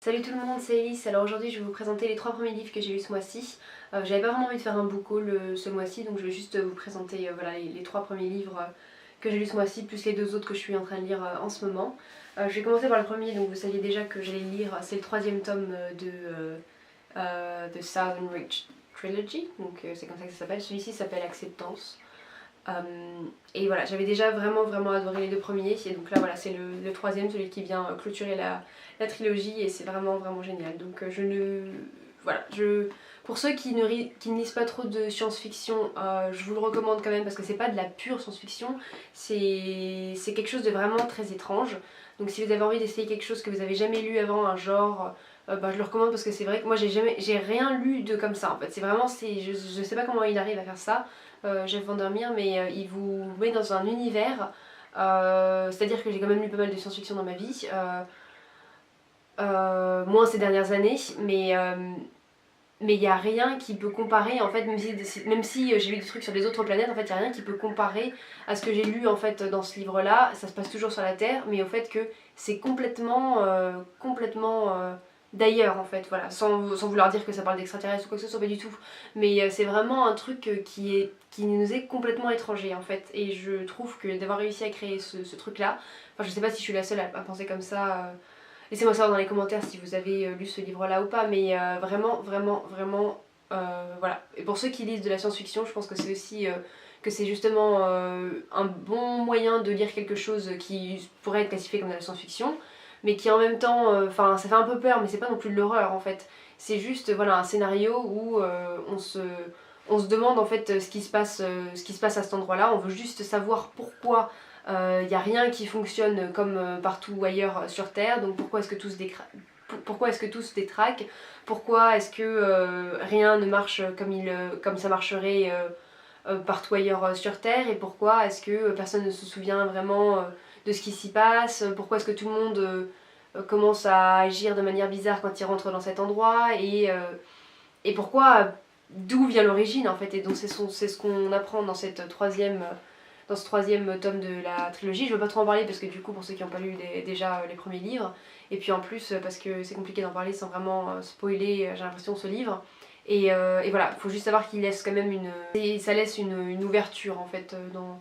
Salut tout le monde, c'est Elise. Alors aujourd'hui je vais vous présenter les 3 premiers livres que j'ai lus ce mois-ci. J'avais pas vraiment envie de faire un book haul ce mois-ci, donc je vais juste vous présenter voilà, les 3 premiers livres que j'ai lus ce mois-ci, plus les 2 autres que je suis en train de lire en ce moment. Je vais commencer par le premier, donc vous saviez déjà que j'allais le lire, c'est le 3e tome de Southern Ridge Trilogy, donc c'est comme ça que ça s'appelle. Celui-ci s'appelle Acceptance. Et voilà, j'avais déjà vraiment adoré les 2 premiers, et donc là voilà, c'est le 3e, celui qui vient clôturer la trilogie, et c'est vraiment génial. Donc voilà, pour ceux qui ne lisent pas trop de science-fiction, je vous le recommande quand même parce que c'est pas de la pure science-fiction, c'est quelque chose de vraiment très étrange. Donc si vous avez envie d'essayer quelque chose que vous avez jamais lu avant, un genre, je le recommande parce que c'est vrai que moi j'ai rien lu de comme ça en fait. C'est vraiment, je sais pas comment il arrive à faire ça. Jeff Vandermeer, mais il vous met dans un univers, c'est-à-dire que j'ai quand même lu pas mal de science-fiction dans ma vie, moins ces dernières années, mais il n'y a rien qui peut comparer en fait, même si j'ai lu des trucs sur des autres planètes, en fait il n'y a rien qui peut comparer à ce que j'ai lu en fait dans ce livre là. Ça se passe toujours sur la Terre, mais au fait que c'est complètement d'ailleurs en fait, voilà, sans vouloir dire que ça parle d'extraterrestres ou quoi que ce soit, pas du tout, mais c'est vraiment un truc qui nous est complètement étranger en fait, et je trouve que d'avoir réussi à créer ce truc là, enfin je sais pas si je suis la seule à penser comme ça, laissez-moi savoir dans les commentaires si vous avez lu ce livre là ou pas, mais vraiment, voilà. Et pour ceux qui lisent de la science-fiction, je pense que c'est aussi que c'est justement un bon moyen de lire quelque chose qui pourrait être classifié comme de la science-fiction, mais qui en même temps, enfin ça fait un peu peur, mais c'est pas non plus de l'horreur en fait. C'est juste voilà, un scénario où on se demande en fait ce qui se passe à cet endroit-là, on veut juste savoir pourquoi il n'y a rien qui fonctionne comme partout ailleurs sur Terre, donc pourquoi est-ce que tout se détraque, pourquoi est-ce que rien ne marche comme ça marcherait partout ailleurs sur Terre, et pourquoi est-ce que personne ne se souvient vraiment de ce qui s'y passe, pourquoi est-ce que tout le monde commence à agir de manière bizarre quand il rentre dans cet endroit, et pourquoi, d'où vient l'origine en fait. Et donc c'est ce qu'on apprend dans ce 3e tome de la trilogie. Je veux pas trop en parler parce que du coup, pour ceux qui n'ont pas lu déjà les premiers livres, et puis en plus parce que c'est compliqué d'en parler sans vraiment spoiler, j'ai l'impression, ce livre. Et voilà, il faut juste savoir qu'il laisse quand même ça laisse une ouverture en fait dans,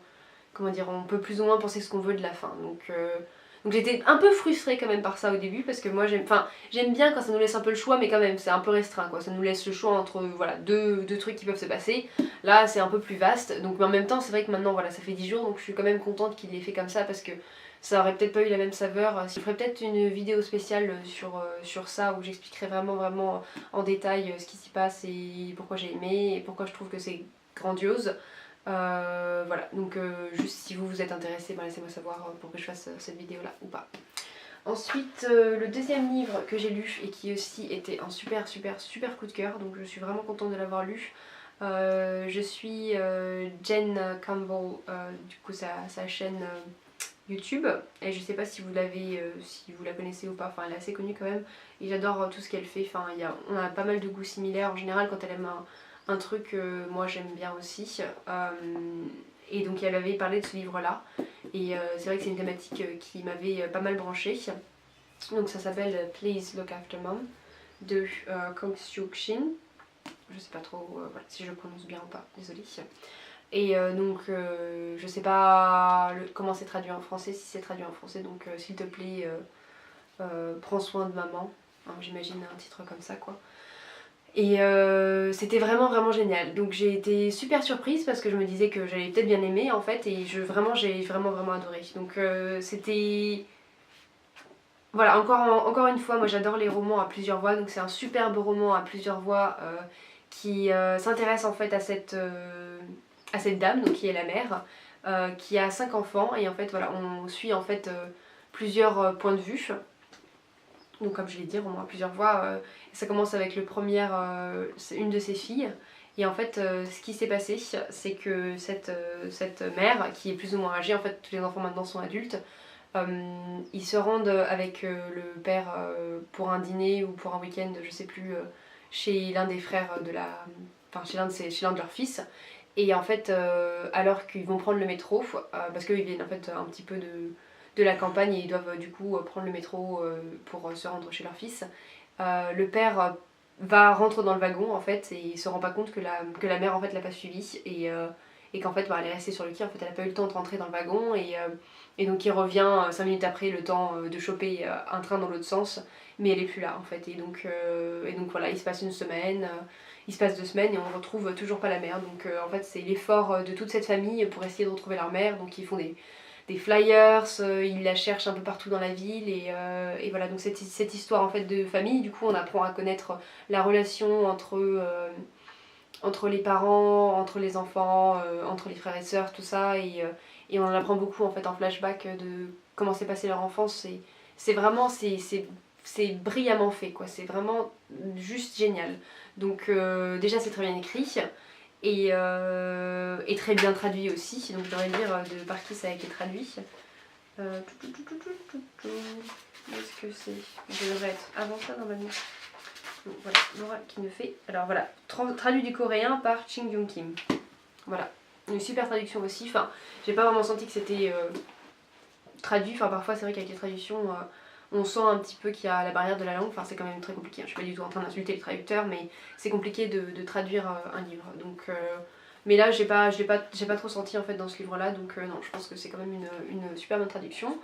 comment dire, on peut plus ou moins penser ce qu'on veut de la fin. Donc j'étais un peu frustrée quand même par ça au début, parce que moi j'aime bien quand ça nous laisse un peu le choix, mais quand même c'est un peu restreint quoi, ça nous laisse le choix entre voilà, deux trucs qui peuvent se passer. Là c'est un peu plus vaste, donc mais en même temps c'est vrai que maintenant voilà, ça fait 10 jours, donc je suis quand même contente qu'il l'ait fait comme ça, parce que ça aurait peut-être pas eu la même saveur. Je ferais peut-être une vidéo spéciale sur ça, où j'expliquerai vraiment en détail ce qui s'y passe et pourquoi j'ai aimé et pourquoi je trouve que c'est grandiose. Voilà, donc juste si vous êtes intéressé, ben laissez-moi savoir pour que je fasse cette vidéo là ou pas. Ensuite, le 2e livre que j'ai lu et qui aussi était un super coup de cœur, donc je suis vraiment contente de l'avoir lu. Je suis Jen Campbell, du coup sa chaîne YouTube, et je sais pas si vous si vous la connaissez ou pas, enfin elle est assez connue quand même, et j'adore tout ce qu'elle fait, enfin on a pas mal de goûts similaires en général. Quand elle aime un truc, moi j'aime bien aussi, et donc elle avait parlé de ce livre là, et c'est vrai que c'est une thématique qui m'avait pas mal branchée. Donc ça s'appelle Please Look After Mom de Kong Suk Shin, je sais pas trop voilà, si je le prononce bien ou pas, désolée. Et donc je sais pas comment c'est traduit en français, si c'est traduit en français, donc s'il te plaît prends soin de maman, hein, j'imagine un titre comme ça quoi. Et c'était vraiment génial, donc j'ai été super surprise parce que je me disais que j'allais peut-être bien aimer en fait, et j'ai vraiment adoré. Donc c'était... Voilà, encore une fois, moi j'adore les romans à plusieurs voix, donc c'est un superbe roman à plusieurs voix qui s'intéresse en fait à cette dame, donc qui est la mère, qui a 5 enfants, et en fait voilà, on suit en fait plusieurs points de vue. Donc comme je l'ai dit, roman à plusieurs voix, ça commence avec c'est une de ses filles, et en fait ce qui s'est passé, c'est que cette mère, qui est plus ou moins âgée, en fait tous les enfants maintenant sont adultes, ils se rendent avec le père pour un dîner ou pour un week-end, je sais plus, chez l'un des frères enfin chez l'un de leurs fils. Et en fait, alors qu'ils vont prendre le métro, parce qu'ils viennent en fait un petit peu de la campagne et ils doivent du coup prendre le métro pour se rendre chez leur fils. Le père rentre dans le wagon en fait et il se rend pas compte que la mère en fait l'a pas suivi et qu'en fait elle est restée sur le quai, en fait elle a pas eu le temps de rentrer dans le wagon et donc il revient 5 minutes après, le temps de choper un train dans l'autre sens, mais elle est plus là en fait et donc voilà, il se passe une semaine, il se passe 2 semaines et on retrouve toujours pas la mère, donc en fait c'est l'effort de toute cette famille pour essayer de retrouver leur mère, donc ils font des flyers, ils la cherchent un peu partout dans la ville et voilà, donc cette histoire en fait de famille, du coup on apprend à connaître la relation entre les parents, entre les enfants, entre les frères et sœurs, tout ça et on en apprend beaucoup en fait en flashback de comment s'est passée leur enfance, c'est vraiment, c'est brillamment fait quoi, c'est vraiment juste génial. Donc déjà c'est très bien écrit, et très bien traduit aussi, donc je devrais lire de par qui ça a été traduit. Où est-ce que c'est? Je devrais être avant ça normalement. Donc voilà, Laura qui me fait. Alors voilà, traduit du coréen par Ching Young Kim. Voilà, une super traduction aussi. Enfin, j'ai pas vraiment senti que c'était traduit. Enfin, parfois c'est vrai qu'avec les traductions, on sent un petit peu qu'il y a la barrière de la langue. Enfin, c'est quand même très compliqué. Je suis pas du tout en train d'insulter les traducteurs, mais c'est compliqué de traduire un livre. Donc, mais là, je l'ai pas trop senti en fait dans ce livre-là. Donc non, je pense que c'est quand même une super bonne traduction.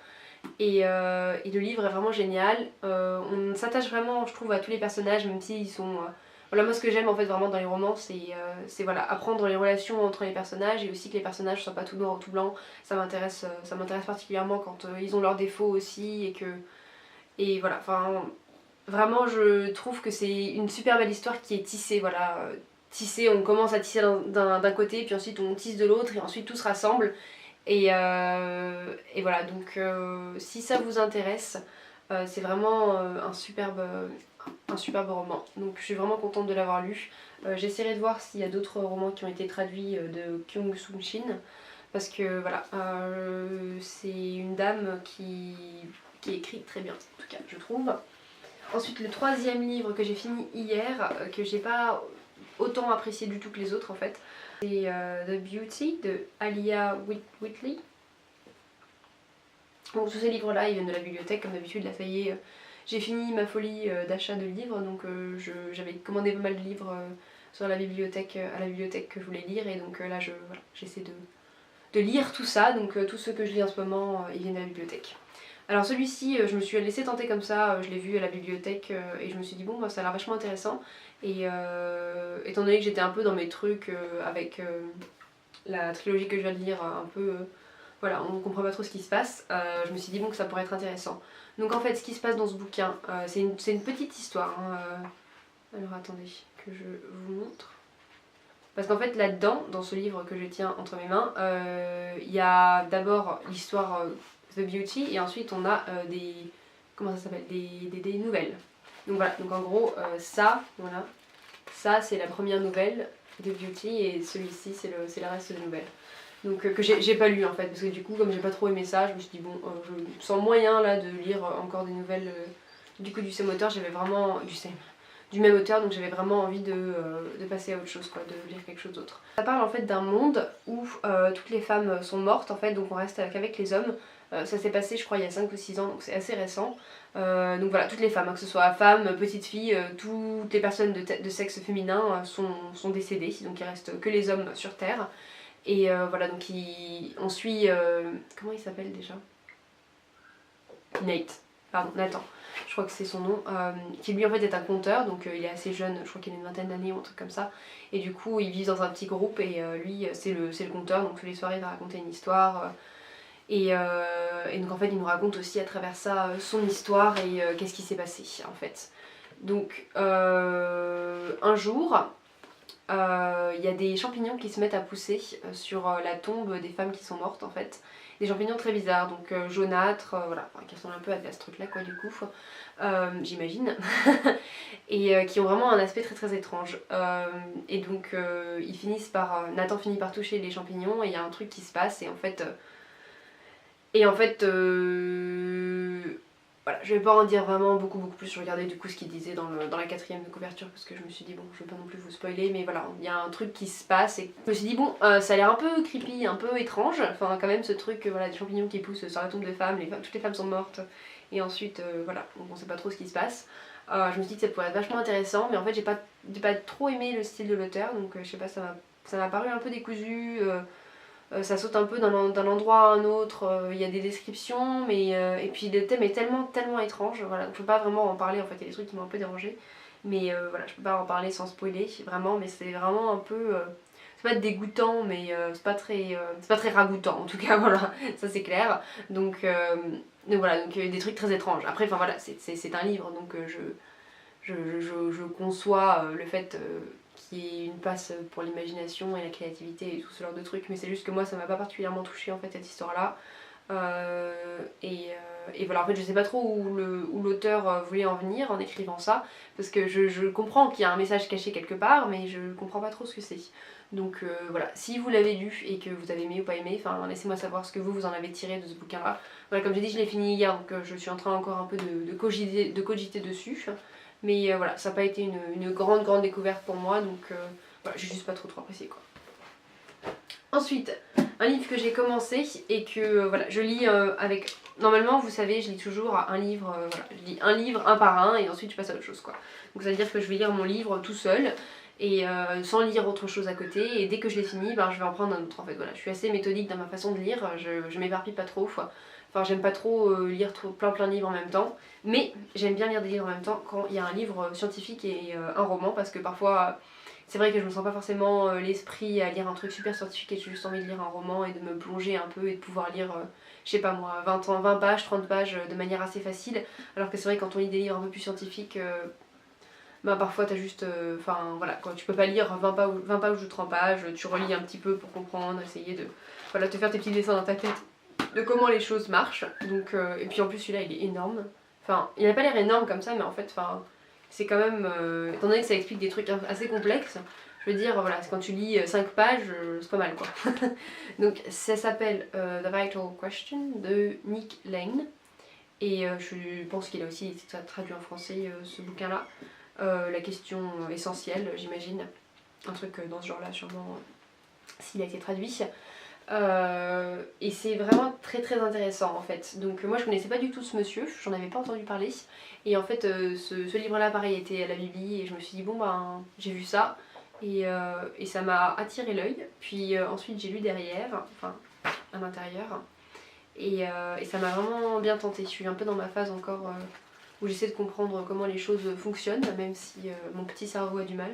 Et le livre est vraiment génial. On s'attache vraiment, je trouve, à tous les personnages, même s'ils sont. Voilà, moi ce que j'aime en fait vraiment dans les romans, c'est voilà, apprendre les relations entre les personnages et aussi que les personnages soient pas tout noir ou tout blanc. Ça m'intéresse particulièrement quand ils ont leurs défauts aussi et voilà, enfin vraiment je trouve que c'est une super belle histoire qui est tissée, voilà. Tissée, on commence à tisser d'un côté, puis ensuite on tisse de l'autre et ensuite tout se rassemble. Et voilà, donc si ça vous intéresse, c'est vraiment un superbe roman. Donc je suis vraiment contente de l'avoir lu. J'essaierai de voir s'il y a d'autres romans qui ont été traduits de Kyung Soo Shin. Parce que voilà, c'est une dame qui écrit très bien, en tout cas, je trouve. Ensuite, le troisième livre que j'ai fini hier, que j'ai pas autant apprécié du tout que les autres en fait, c'est The Beauty de Alia Whitley. Donc tous ces livres-là, ils viennent de la bibliothèque, comme d'habitude, là ça y est, j'ai fini ma folie d'achat de livres, donc j'avais commandé pas mal de livres sur la bibliothèque, à la bibliothèque que je voulais lire, et donc là voilà, j'essaie de lire tout ça, donc tous ceux que je lis en ce moment, ils viennent de la bibliothèque. Alors celui-ci, je me suis laissée tenter comme ça, je l'ai vu à la bibliothèque et je me suis dit bon, bah, ça a l'air vachement intéressant. Et étant donné que j'étais un peu dans mes trucs avec la trilogie que je viens de lire, un peu, voilà, on comprend pas trop ce qui se passe, je me suis dit bon que ça pourrait être intéressant. Donc en fait, ce qui se passe dans ce bouquin, c'est une petite histoire. Hein, alors attendez, que je vous montre. Parce qu'en fait là-dedans, dans ce livre que je tiens entre mes mains, il y a d'abord l'histoire The Beauty et ensuite on a des. Comment ça s'appelle, des nouvelles. Donc voilà, donc en gros ça, voilà, ça c'est la première nouvelle de Beauty et celui-ci c'est le reste des nouvelles. Donc que j'ai pas lu en fait, parce que du coup comme j'ai pas trop aimé ça, je me suis dit bon, je sens moyen là de lire encore des nouvelles du coup du même auteur, j'avais vraiment. Du même auteur, donc j'avais vraiment envie de passer à autre chose, quoi, de lire quelque chose d'autre. Ça parle en fait d'un monde où toutes les femmes sont mortes en fait, donc on reste qu'avec les hommes. Ça s'est passé je crois il y a 5 ou 6 ans, donc c'est assez récent. Donc voilà, toutes les femmes, hein, que ce soit femmes, petites filles, toutes les personnes de sexe féminin sont décédées, donc il reste que les hommes sur Terre. Et voilà, donc on suit... comment il s'appelle déjà? Nate, pardon, Nathan, je crois que c'est son nom, qui lui en fait est un conteur, donc il est assez jeune, je crois qu'il a une vingtaine d'années ou un truc comme ça, et du coup ils vivent dans un petit groupe et lui c'est le conteur, donc tous les soirs il va raconter une histoire, et donc en fait il nous raconte aussi à travers ça son histoire et qu'est-ce qui s'est passé en fait. Donc un jour, il y a des champignons qui se mettent à pousser sur la tombe des femmes qui sont mortes en fait. Des champignons très bizarres, donc jaunâtres, voilà, enfin, qui ressemblent un peu à ce truc là quoi du coup, j'imagine. Et qui ont vraiment un aspect très très étrange. Et donc ils finissent par, Nathan finit par toucher les champignons et il y a un truc qui se passe et en fait Voilà, je vais pas en dire vraiment beaucoup plus, je regardais du coup ce qu'il disait dans la 4ème de couverture parce que je me suis dit bon je vais pas non plus vous spoiler mais voilà, il y a un truc qui se passe et je me suis dit bon ça a l'air un peu creepy, un peu étrange, enfin quand même ce truc voilà des champignons qui poussent sur la tombe de femmes, toutes les femmes sont mortes et ensuite voilà, donc on sait pas trop ce qui se passe. Je me suis dit que ça pourrait être vachement intéressant mais en fait j'ai pas trop aimé le style de l'auteur donc je sais pas, ça m'a paru un peu décousu. Ça saute un peu d'un endroit à un autre, il y a des descriptions, mais et puis le thème est tellement étrange, voilà, je peux pas vraiment en parler en fait, il y a des trucs qui m'ont un peu dérangé, mais voilà, je peux pas en parler sans spoiler, vraiment, mais c'est vraiment un peu, c'est pas dégoûtant, mais c'est pas très ragoûtant en tout cas, voilà, ça c'est clair, donc voilà, donc des trucs très étranges, après, enfin voilà, c'est un livre, donc je conçois le fait qu'il y ait une place pour l'imagination et la créativité et tout ce genre de trucs, mais c'est juste que moi ça m'a pas particulièrement touchée en fait cette histoire là. Et voilà, en fait je sais pas trop où l'auteur voulait en venir en écrivant ça, parce que je comprends qu'il y a un message caché quelque part, mais je comprends pas trop ce que c'est. Donc voilà, si vous l'avez lu et que vous avez aimé ou pas aimé, enfin laissez-moi savoir ce que vous en avez tiré de ce bouquin là. Voilà, comme j'ai dit, je l'ai fini hier, donc je suis en train encore un peu de cogiter dessus. Mais voilà, ça n'a pas été une grande découverte pour moi, donc voilà, j'ai juste pas trop apprécié quoi. Ensuite, un livre que j'ai commencé et que voilà, je lis avec... Normalement, vous savez, je lis toujours un livre, voilà, je lis un livre un par un et ensuite je passe à autre chose quoi. Donc ça veut dire que je vais lire mon livre tout seul et sans lire autre chose à côté, et dès que je l'ai fini, ben, je vais en prendre un autre en fait. Voilà, je suis assez méthodique dans ma façon de lire, je m'éparpille pas trop. Enfin, j'aime pas trop lire plein de livres en même temps, mais j'aime bien lire des livres en même temps quand il y a un livre scientifique et un roman, parce que parfois c'est vrai que je me sens pas forcément l'esprit à lire un truc super scientifique et j'ai juste envie de lire un roman et de me plonger un peu et de pouvoir lire, je sais pas moi, 20 pages, 30 pages de manière assez facile, alors que c'est vrai que quand on lit des livres un peu plus scientifiques, bah parfois t'as juste, enfin voilà, quand tu peux pas lire 20 pages ou 30 pages, tu relis un petit peu pour comprendre, essayer de voilà, te faire tes petits dessins dans ta tête de comment les choses marchent. Donc, et puis en plus celui-là il est énorme, enfin il n'a pas l'air énorme comme ça mais en fait enfin c'est quand même, étant donné que ça explique des trucs assez complexes, je veux dire voilà, quand tu lis 5 pages c'est pas mal quoi. Donc ça s'appelle The Vital Question de Nick Lane et je pense qu'il a aussi été traduit en français ce bouquin là. La question essentielle j'imagine, un truc dans ce genre là sûrement s'il a été traduit. Et c'est vraiment très intéressant en fait. Donc moi je connaissais pas du tout ce monsieur, j'en avais pas entendu parler. Et en fait ce livre là pareil était à la Bibli et je me suis dit bon ben j'ai vu ça et ça m'a attiré l'œil. Puis ensuite j'ai lu derrière, enfin à l'intérieur. Et ça m'a vraiment bien tenté. Je suis un peu dans ma phase encore où j'essaie de comprendre comment les choses fonctionnent, même si mon petit cerveau a du mal.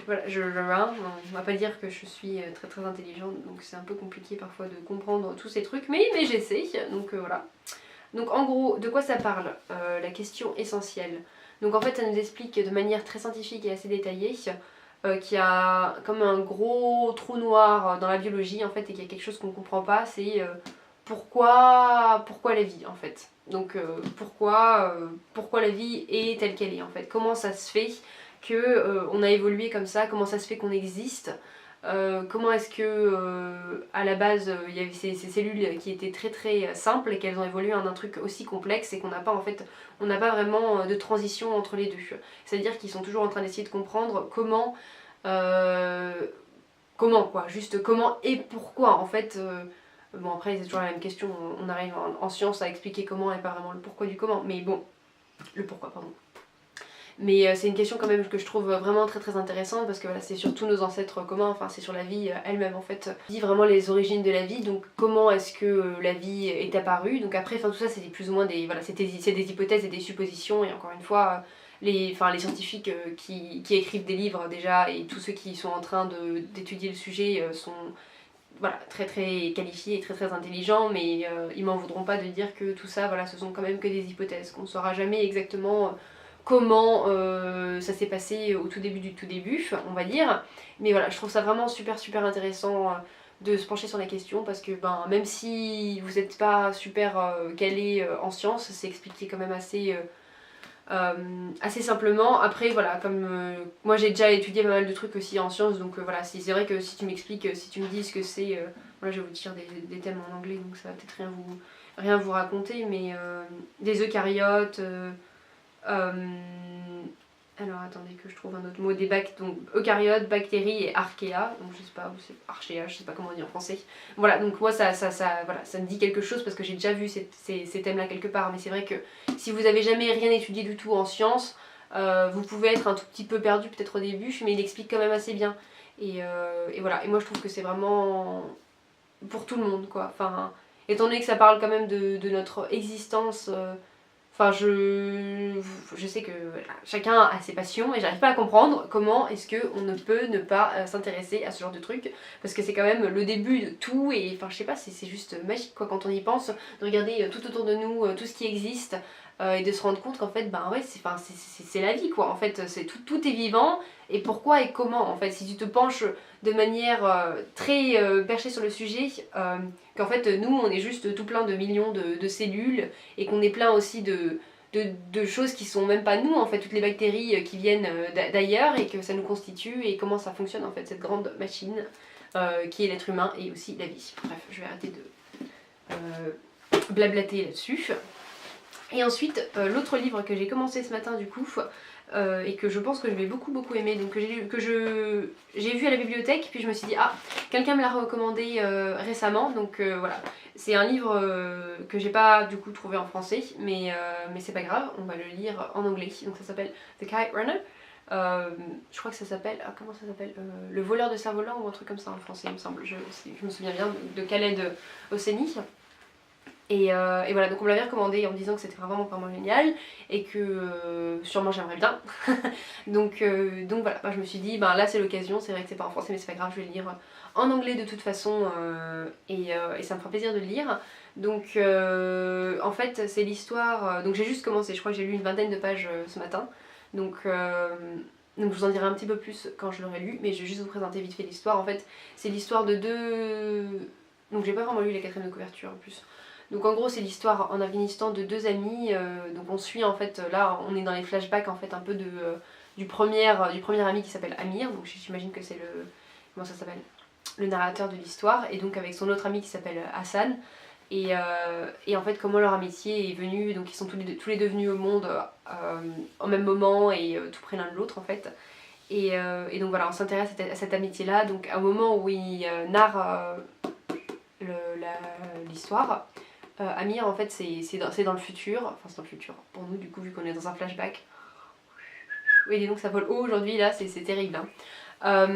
Voilà, on va pas dire que je suis très intelligente, donc c'est un peu compliqué parfois de comprendre tous ces trucs, mais j'essaie, donc voilà. Donc en gros, de quoi ça parle la question essentielle. Donc en fait ça nous explique de manière très scientifique et assez détaillée qu'il y a comme un gros trou noir dans la biologie en fait, et qu'il y a quelque chose qu'on comprend pas, c'est pourquoi la vie en fait. Donc pourquoi la vie est telle qu'elle est en fait. Comment ça se fait que on a évolué comme ça, comment ça se fait qu'on existe, comment est-ce que à la base il y avait ces cellules qui étaient très simples et qu'elles ont évolué en un truc aussi complexe et qu'on n'a pas en fait, on n'a pas vraiment de transition entre les deux. C'est-à-dire qu'ils sont toujours en train d'essayer de comprendre comment quoi, juste comment et pourquoi en fait. Bon après c'est toujours la même question, on arrive en science à expliquer comment et pas vraiment le pourquoi du comment, mais bon, le pourquoi pardon. Mais c'est une question quand même que je trouve vraiment très intéressante parce que voilà, c'est sur tous nos ancêtres communs, enfin c'est sur la vie elle-même en fait. On dit vraiment les origines de la vie, donc comment est-ce que la vie est apparue. Donc après tout ça c'est plus ou moins des, voilà, c'est des hypothèses et des suppositions et encore une fois les scientifiques qui écrivent des livres déjà et tous ceux qui sont en train d'étudier le sujet sont voilà, très qualifiés et très intelligents, mais ils m'en voudront pas de dire que tout ça voilà, ce sont quand même que des hypothèses, qu'on ne saura jamais exactement comment ça s'est passé au tout début du tout début, on va dire. Mais voilà, je trouve ça vraiment super intéressant de se pencher sur la question parce que ben, même si vous n'êtes pas super calé en sciences, c'est expliqué quand même assez simplement. Après voilà, comme moi j'ai déjà étudié pas mal de trucs aussi en sciences, donc voilà, c'est vrai que si tu m'expliques, si tu me dis ce que c'est, voilà, je vais vous dire des thèmes en anglais, donc ça va peut-être rien rien vous raconter, mais des eucaryotes, alors attendez que je trouve un autre mot, donc eucaryotes, bactéries et archéa, donc je sais pas, c'est archéa, je sais pas comment on dit en français. Voilà, donc moi voilà, ça me dit quelque chose parce que j'ai déjà vu ces thèmes-là quelque part, mais c'est vrai que si vous avez jamais rien étudié du tout en sciences, vous pouvez être un tout petit peu perdu peut-être au début, mais il explique quand même assez bien. Et voilà, et moi je trouve que c'est vraiment pour tout le monde quoi, enfin, étant donné que ça parle quand même de notre existence. Enfin, je sais que voilà, chacun a ses passions et j'arrive pas à comprendre comment est-ce qu'on ne peut ne pas s'intéresser à ce genre de truc parce que c'est quand même le début de tout et enfin je sais pas, c'est juste magique quoi quand on y pense, de regarder tout autour de nous, tout ce qui existe et de se rendre compte qu'en fait, ben ouais, c'est la vie quoi, en fait, tout est vivant et pourquoi et comment en fait, si tu te penches de manière très perchée sur le sujet, qu'en fait nous on est juste tout plein de millions de cellules et qu'on est plein aussi de choses qui sont même pas nous en fait, toutes les bactéries qui viennent d'ailleurs et que ça nous constitue et comment ça fonctionne en fait cette grande machine qui est l'être humain et aussi la vie. Bref, je vais arrêter de blablater là-dessus. Et ensuite, l'autre livre que j'ai commencé ce matin du coup, et que je pense que je vais beaucoup aimer, donc que j'ai vu à la bibliothèque, puis je me suis dit ah, quelqu'un me l'a recommandé récemment, donc voilà. C'est un livre que j'ai pas du coup trouvé en français, mais c'est pas grave, on va le lire en anglais, donc ça s'appelle The Kite Runner. Je crois que ça s'appelle, comment ça s'appelle, Le voleur de cerf-volant ou un truc comme ça en français il me semble, je me souviens bien de Khaled Hosseini. Et voilà, donc on me l'avait recommandé en me disant que c'était vraiment génial et que sûrement j'aimerais bien. donc voilà, bah, je me suis dit, bah, là c'est l'occasion, c'est vrai que c'est pas en français mais c'est pas grave, je vais le lire en anglais de toute façon et ça me fera plaisir de le lire. Donc en fait c'est l'histoire, donc j'ai juste commencé, je crois que j'ai lu une vingtaine de pages ce matin. Donc je vous en dirai un petit peu plus quand je l'aurai lu, mais je vais juste vous présenter vite fait l'histoire. En fait c'est l'histoire de deux... Donc j'ai pas vraiment lu la quatrième de couverture en plus. Donc en gros c'est l'histoire en Afghanistan de deux amis, donc on suit en fait, là on est dans les flashbacks en fait un peu du premier ami qui s'appelle Amir, donc j'imagine que c'est comment ça s'appelle, le narrateur de l'histoire, et donc avec son autre ami qui s'appelle Hassan, et en fait comment leur amitié est venue, donc ils sont tous les deux venus au monde au même moment et tout près l'un de l'autre en fait. Et donc voilà, on s'intéresse à cette amitié là, donc au moment où il narre l'histoire, Amir en fait c'est dans le futur, enfin c'est dans le futur pour nous du coup vu qu'on est dans un flashback. Oui dis donc ça vole haut aujourd'hui là, c'est terrible hein.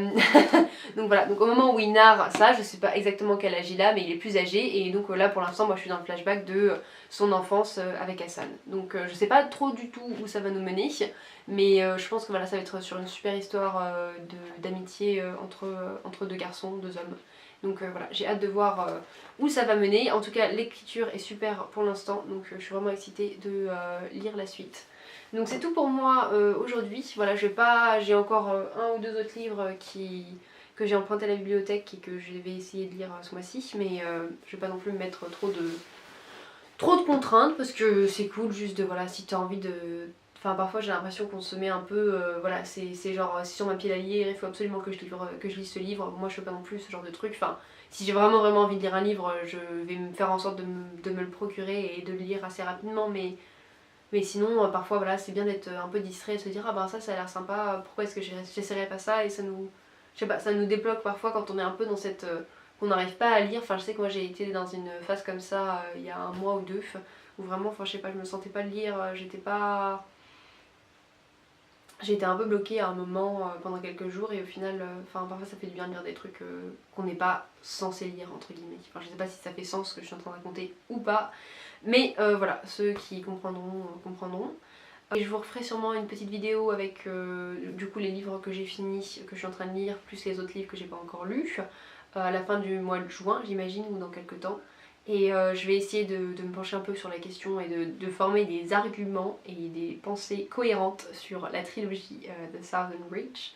Donc voilà, donc au moment où il narre ça, je sais pas exactement quel âge il a mais il est plus âgé et donc là pour l'instant moi je suis dans le flashback de son enfance avec Hassan. Donc je sais pas trop du tout où ça va nous mener mais je pense que voilà ça va être sur une super histoire d'amitié entre deux garçons, deux hommes. Donc voilà, j'ai hâte de voir où ça va mener. En tout cas, l'écriture est super pour l'instant, donc je suis vraiment excitée de lire la suite. Donc c'est tout pour moi aujourd'hui. Voilà, j'ai encore un ou deux autres livres que j'ai emprunté à la bibliothèque et que je vais essayer de lire ce mois-ci, mais je vais pas non plus me mettre trop de contraintes parce que c'est cool juste de, voilà, si tu as envie de... Enfin parfois j'ai l'impression qu'on se met un peu, voilà, c'est genre si sur ma pile à lire, il faut absolument que je lise ce livre, moi je fais pas non plus ce genre de truc, enfin si j'ai vraiment envie de lire un livre, je vais me faire en sorte de me le procurer et de le lire assez rapidement, mais sinon parfois voilà c'est bien d'être un peu distrait et de se dire ah ben ça a l'air sympa, pourquoi est-ce que j'essaierai pas ça, et ça nous, je sais pas, ça nous débloque parfois quand on est un peu dans cette... qu'on n'arrive pas à lire, enfin je sais que moi j'ai été dans une phase comme ça il y a un mois ou deux, où vraiment, enfin je sais pas, je me sentais pas de lire, j'ai été un peu bloquée à un moment pendant quelques jours et au final, parfois ça fait du bien de lire des trucs qu'on n'est pas censé lire entre guillemets. Enfin je sais pas si ça fait sens ce que je suis en train de raconter ou pas, mais voilà, ceux qui comprendront, comprendront. Et je vous referai sûrement une petite vidéo avec du coup les livres que j'ai finis, que je suis en train de lire, plus les autres livres que j'ai pas encore lus, à la fin du mois de juin j'imagine, ou dans quelques temps. Et je vais essayer de me pencher un peu sur la question et de former des arguments et des pensées cohérentes sur la trilogie de Southern Reach.